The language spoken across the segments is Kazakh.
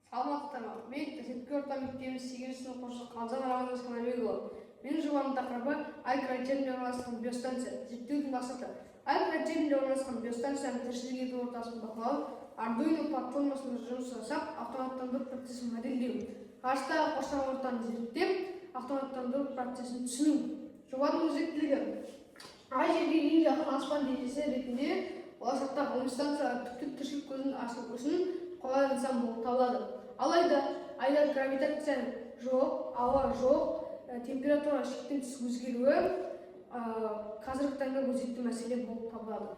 Саламатсыздарма, мен Тәсетке орта мектебінің 8-ші сынып оқушысы Қалжан Рамазан Қанабекұлы. Менің жобамның тақырыбы ай кратерінде орналасқан биостанция. Зерттеудің мақсаты ай кратерінде орналасқан биостанцияның тіршілік ету ортасын бақылау, Arduino платформасында жұмыс жасап, автоматтандыру процесін модельдеу, ғарыштағы қоршаған ортаны зерттеп, автоматтандыру процесін түсіну. Жобаның өзектілігі ай жерге ең жақын аспан денесі ретінде болашақта ғылыми станциялар түптік тіршілік көзін ашу үшін қолайлы нысан болып табылады. Алайда айда гравитация жоқ, ауа жоқ, температура шектен тыс өзгеруі қазіргі таңда өзекті мәселе болып табылады.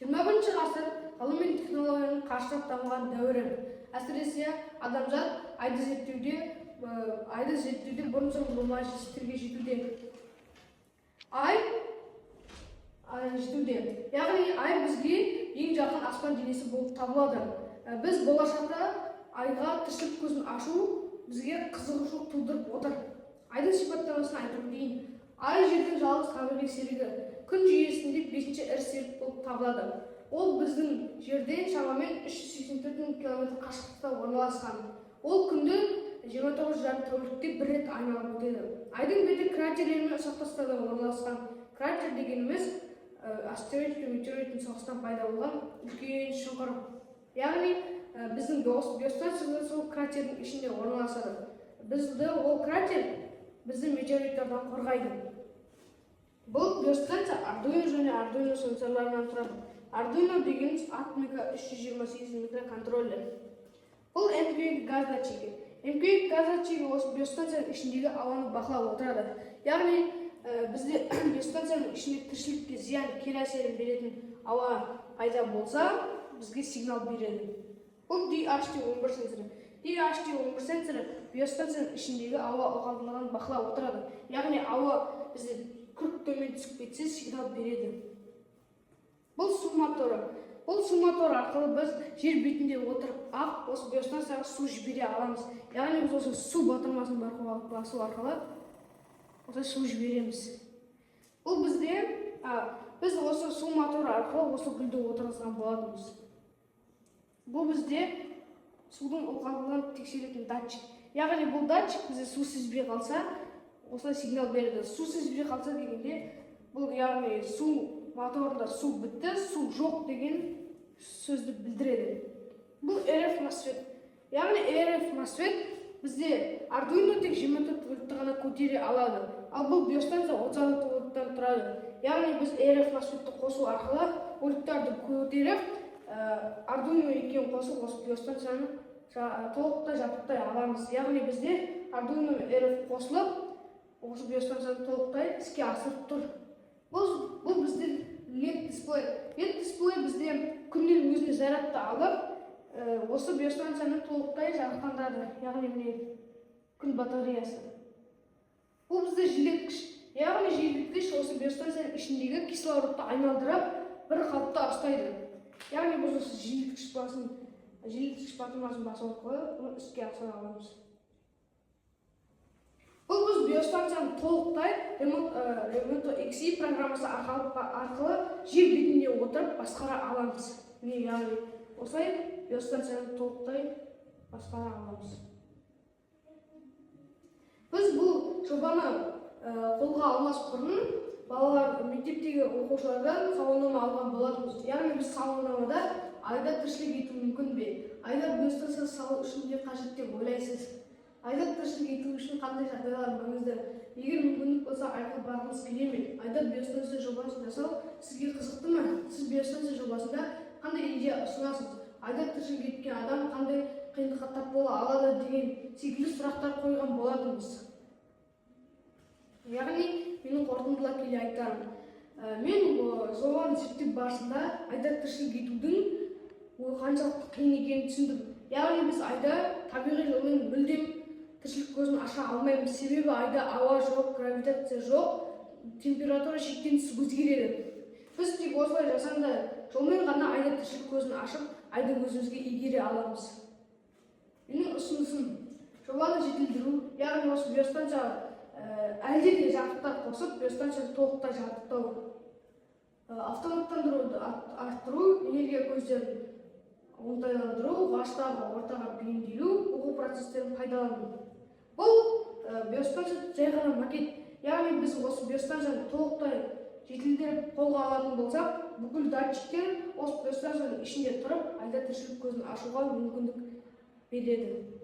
21-ші ғасыр ғылым мен технологияның қарыштап дамыған дәуірі. Әсіресе адамзат айды зерттеуде бұрын-соңды болмаған жетістіктерге жетуде. Яғни ай бізге ең жақын аспан денесі болып табылады. Біз болашақта айға тіршілік көзін ашу бізге қызығушылық тудырып отыр. Айдың сипаттамасын айтып өтейін. Ай жердің жалғыз табиғи серігі, күн жүйесінде 5-ші ірі серік болып табылады. Ол біздің жерден шамамен 384 мың километр қашықтықта орналасқан. Ол күнді 29 жарым тәулікте бір рет айналып өтеді. Айдың беті кратерлермен ұсақтастарда орналасқан. Кратер дегеніміз астероид пен метеориттің соғысынан пайда болған үлкен шұңқыр. Яғни біздің биостанция сол кратердің ішінде орналасады. Ол кратер бізді метеориттерден қорғайды. Бұл биостанция Arduino және Arduino сенсорларынан тұрады. Arduino дегеніміз Atmega 328 микроконтроллер. Бұл MQX газ датчигі. MQX газ датчигі осы биостанцияның ішіндегі ауаны бақылап отырады. Яғни бізде биостанцияның ішінде тіршілікке зиян кері әсерін беретін ауа пайда болса, бізге сигнал береді. Бұл DHT-11 сенсоры. DHT-11 сенсоры биостанцияның ішіндегі ауа ылғалдылығын бақылап отырады. Яғни ауа бізде күрт төмен түсіп кетсе сигнал береді. Бұл су моторы. Бұл су моторы арқылы біз жер бетінде отырып ақ осы биостанцияға су жібере аламыз. Яғни біз осы су батырмасын басу арқылы осы су жібереміз. Бұл біз осы су моторы арқылы осы гүлді отырғызған болатынбыз. Бұл бізде судың ылғалдылығын тексеретін датчик. Яғни бұл датчик бізде су сезбей қалса, осылай сигнал береді. Су сезбей қалса дегенде, бұл яғни су моторында су бітті, су жоқ деген сөзді білдіреді. Бұл RF MOSFET. Яғни RF MOSFET бізде Arduino тек 24 вольтты ғана көтере алады. Ал бұл биостанция 36 вольттан тұрады. Яғни біз RF MOSFET-ті қосу арқылы вольттарды көтеріп, Arduino екеуін қосып, осы биостанцияны толықтай жабдықтай аламыз. Яғни бізде Arduino мен RF қосылып, осы биостанцияны толықтай іске асырып тұр. Бұл бізде LED дисплей. LED дисплей бізде күннен өзіне зарядты алып, осы биостанцияны толықтай жарықтандырады. Яғни міне күн батареясы. Бұл бізде желдеткіш. Яғни желдеткіш осы биостанцияның ішіндегі кислородты айналдырып, бір қалыпта ұстайды. Яғни біз осы желдеткіш батырмасын басу арқылы іске асыра аламыз. Бұл біз биостанцияны толықтай Remote XE программасы арқылы жер бетінде отырып басқара аламыз. Яғни осылай биостанцияны толықтай басқара аламыз. Біз бұл жобаны қолға алмас бұрын балалар мектептегі оқушылардан сауалнама алған болатынбыз. Яғни біз сауалнамада айда тіршілік ету мүмкін бе? Айда биостанция салу үшін не қажет деп ойлайсыз? Айда тіршілік ету үшін қандай жағдайлар маңызды? Егер мүмкіндік болса, айға барғыңыз келе ме? Айда биостанция жобасын жасау сізге қызықты ма? Сіз биостанция жобасында қандай идея ұсынасыз? Айда тіршілік еткен адам қандай қиындыққа тап бола алады деген секілді сұрақтар қойған болатынбыз. Яғни менің қорытындылап келе айтарым. Мен жобаны зерттеу барысында айда тіршілік етудің қаншалықты қиын екенін түсіндім. Яғни біз айда табиғи жолмен мүлдем тіршілік көзін аша алмаймыз. Себебі айда ауа жоқ, гравитация жоқ, температура шектен тыс өзгереді. Біз тек осылай жасанды жолмен ғана айда тіршілік көзін ашып, айды өзімізге игере аламыз. Менің ұсынысым жобаны жетілдіру, яғни осы биостанцияға әлде де жабдықтар қосып, биостанцияны толықтай жабдықтау, автоматтандыруды арттыру, энергия көздерін оңтайландыру, ғарыштағы ортаға бейімделу, оқу процестерін пайдалану. Бұл биостанция жай ғана макет. Яғни біз осы биостанцияны толықтай жетілдіріп қолға алатын болсақ, бүкіл датчиктер осы биостанцияның ішінде тұрып, айда тіршілік көзін ашуға мүмкіндік береді.